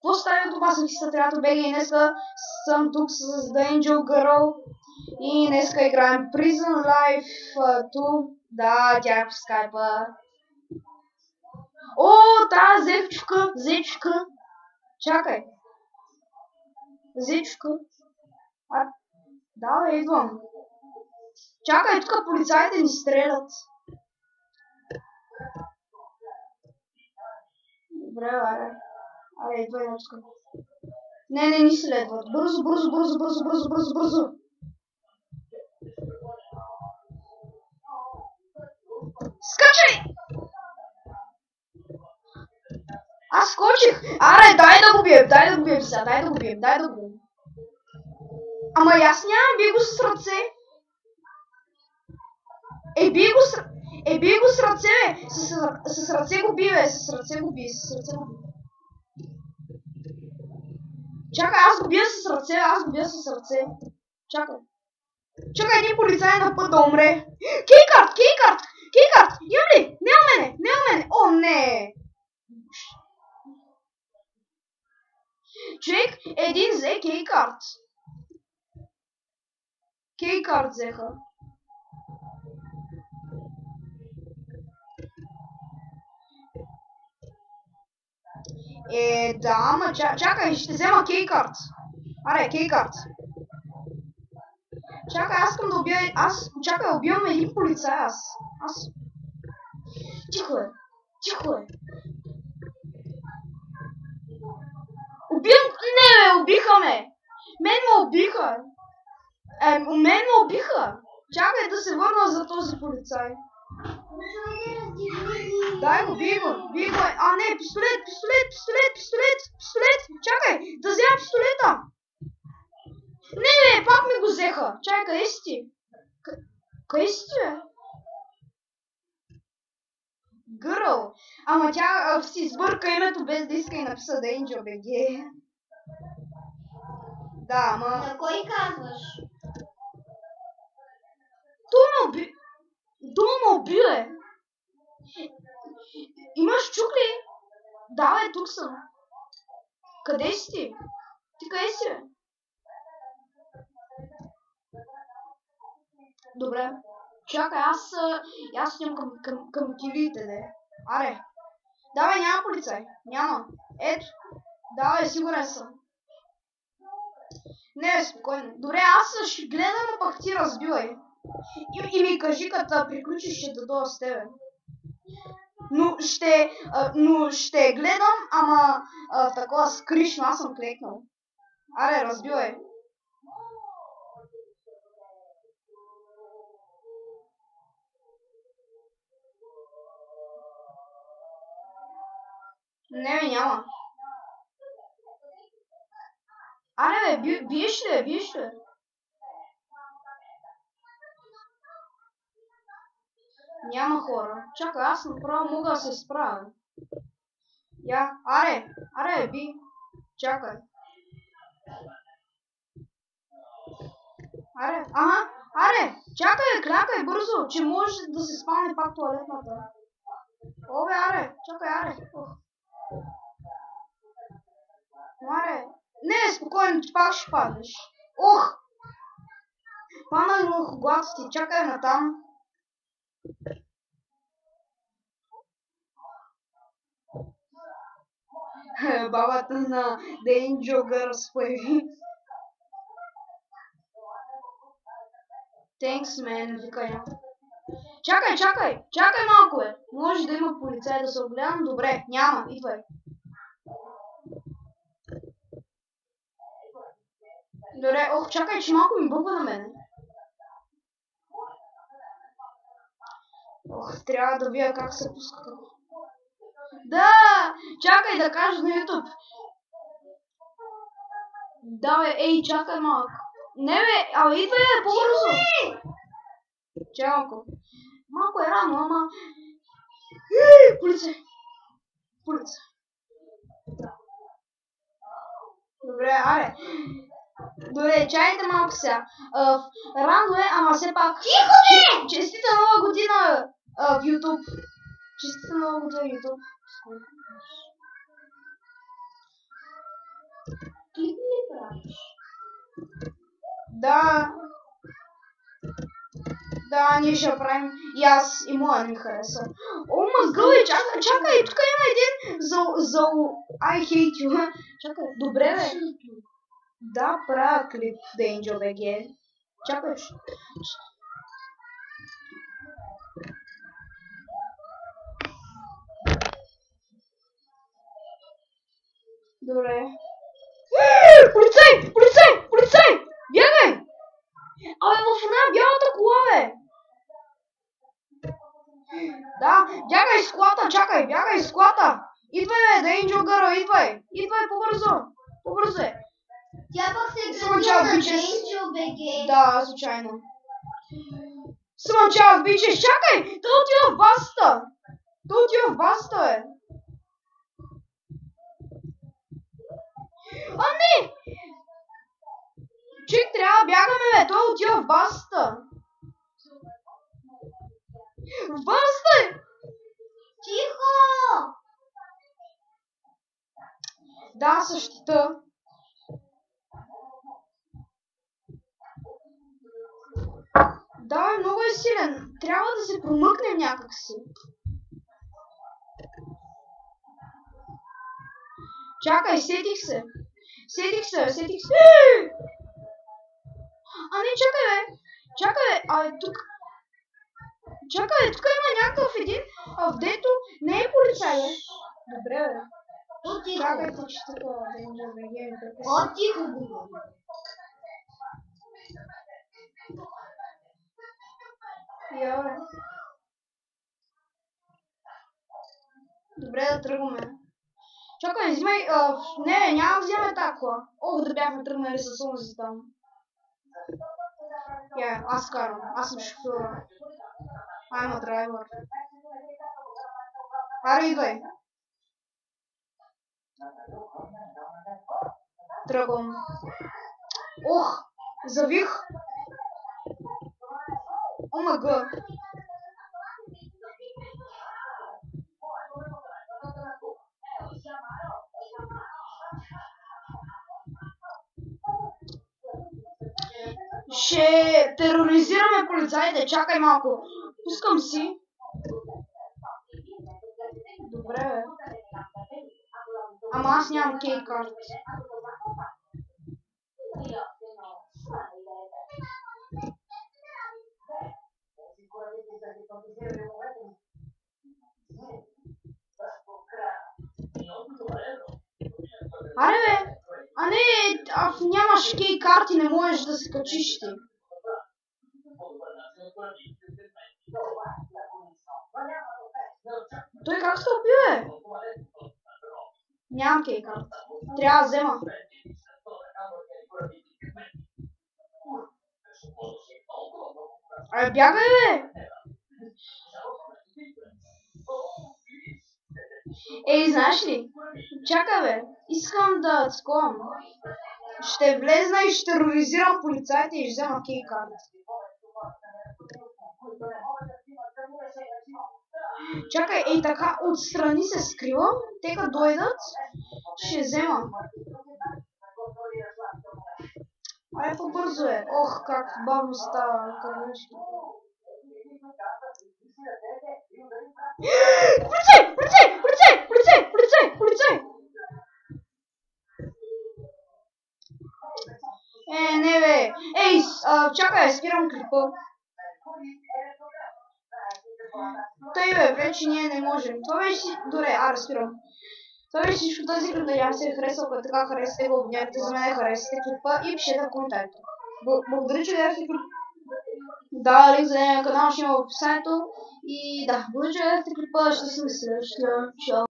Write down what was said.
Какво става това съм Хистатрято БГ и днеска съм тук с The Angel Girl и днеска играем Prison Life 2. Да, тя е по скайпа. О, тази зечка. Чакай. Зечка. Да, идвам. Чакай, тук полицаите ни стрелят. Добре, аре. Аре, идвай на тук. Не ни следват. Бързо. Скачай! Аз скочих! Аре, дай да го бием сега, дай да го бием. Ама аз нямам, би го с ръце. Би го с ръце, бе! С ръце го би, бе! С ръце го би. Чакай, аз го бия с ръце. Чакай, един полицай на път да умре. Кейкарт! Имам ли? Не у мене! О, не! Човек, един взе кейкарт. Кейкарт взеха. Да, ама чакай, ще взема кейкарт. Аре, кейкарт. Чакай, аз искам да убия... Чакай, убивам един полицай, аз. Тихо е. Убиха ме! Мен ме убиха! Чакай да се върна за този полицай. Дай го, бий го. А, не, пистолет. Чакай, да взема пистолета. Не, пак ми го взеха. Чакай, къде си ти? Къде си ти, бе? Гърл. Ама тя си сбърка името без да иска и написа The Angel BG. Да, ама... На кой казваш? Дума уби, бе. Имаш чук ли? Да, бе, тук съм. Къде си ти? Ти къде си, бе? Добре. Чакай, аз отивам към килите, де. Аре. Да, бе, няма полицай. Няма. Ето. Да, бе, сигурен съм. Не, спокойно. Добре, аз ще гледам, а пък ти разбивай. И ми кажи, като приключиш, ще да дойда с тебе. Но ще гледам, ама такова скришно, аз съм клекнал. Аре, разбивай. Не, няма. Аре, бе, биеш ли? Няма хора. Чакай, аз направо мога да се справя. Аре, би. Чакай. Аре, чакай, клякай бързо, че може да се спалне пак туалетната. Бе, аре, чакай, аре. Аре. Не, спокойно, ти пак ще паднеш. Паднах върху главата ти, чакай натам. Бабата на The Angel Girl появи. Thanks, man, викай. Чакай малко, бе. Може да има полицай да се огледам. Добре, няма, идвай. Добре, чакай, че малко ми бъбва на мене. Трябва да видя как се пуска. Да! Чакай да кажа на YouTube. Да, бе, ей, чакай малко. Не, бе, идвай, по-бързо. Чакай малко. Малко е рано, ама... Полицай. Добре, аре. Добре, чайайте малко сега. Рано е, ама все пак... Тихо, бе! Честита нова година в YouTube. Клип ли правиш? Да. Да, ние ще правим. И аз, и моя не ми хареса. О, мъгъле, чакай, тук има един за I hate you. Чакай, добре бе. Да, правя клип The Angel BG. Чакай. Добре. Полицай! Полицай! Полицай! Бягай! Абе, в една бялата кола, бе! Да, бягай с колата, чакай, бягай с колата! Идвай, бе, The Angel Girl, идвай! Идвай, по-бързо! По-бързо е! Тя пък се гледа на The Angel BG. Да, случайно. Смълчав, бичеш, чакай! Той отива в басата! Той отива в басата, бе! А, не! Чик, трябва да бягаме, бе! Той отива в басата! В басата е! Тихо! Да, същата. Да, много е силен. Трябва да се промъкнем някакси. Чакай, сетих се. Сетих се. А не, чакай, бе. Чакай, бе. Тук. Чакай, бе. Тук има някакъв един, вдето не е полицай, бе. Добре, бе. По-тихо. Чакайте, че такова да им да ги По-тихо говори. Я, бе. Добре, да тръгваме. Чакай, взимай... Не, няма да вземем тази кола. Ох, да бяхме тръгнали с онзи там. Я, аз карам. Аз съм шофьора. I'm a driver. Аре, идвай. Тръгвам. Ох, завих. Омага. Ще тероризираме полицаите. Чакай малко. Пускам си. Добре, бе. Ама аз нямам кей карт. Аре, бе. А не, ако нямаш кей карти, не можеш да се качиш ти. Той как се убие, бе? Нямам кей карта. Трябва да взема. Абе, бягай, бе! Ей, знаеш ли? Чакай, бе. Искам да сковам. Ще влезна и ще тероризирам полицаите и ще взема кей карта. Чакай, ей така, отстрани се скривам. Те като дойдат, ще взема. Ай, по-бързо е. Ох, как бавно става. Полицай! Полицай! Полицай! Полицай! Полицай! Полицай! Не бе. Ей, чакай, спирам клипа. Тъй бе, вече ние не можем. Това беше... Добре, спирам. Това беше всичко този клип, надявам се ви харесал, ако така харесате го, обнявайте за мен, харесате клипа и пишете в коментарите. Благодаря, че гледахте клип. Да, линк за нейния канал ще има в описанието. И да, благодаря, че гледахте клипа, ще съм следващия. Чао.